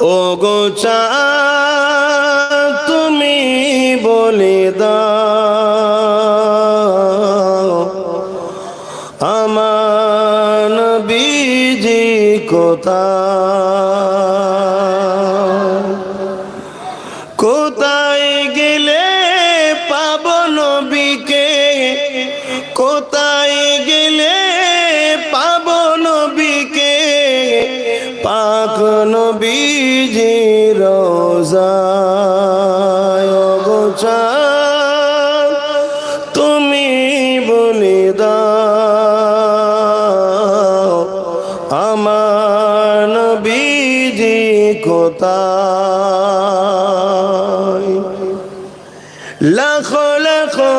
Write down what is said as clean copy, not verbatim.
ও গো চাঁদ তুমি বলে দাও আমার নবীজি কোথায় কোথায় গেলে পাবো নবীকে কোথায় গেলে পাবো নবীকে পাক নবীজি রোজায় ও গো চাঁদ তুমি বলে দাও আমার নবীজি কোথায় লাখো লাখো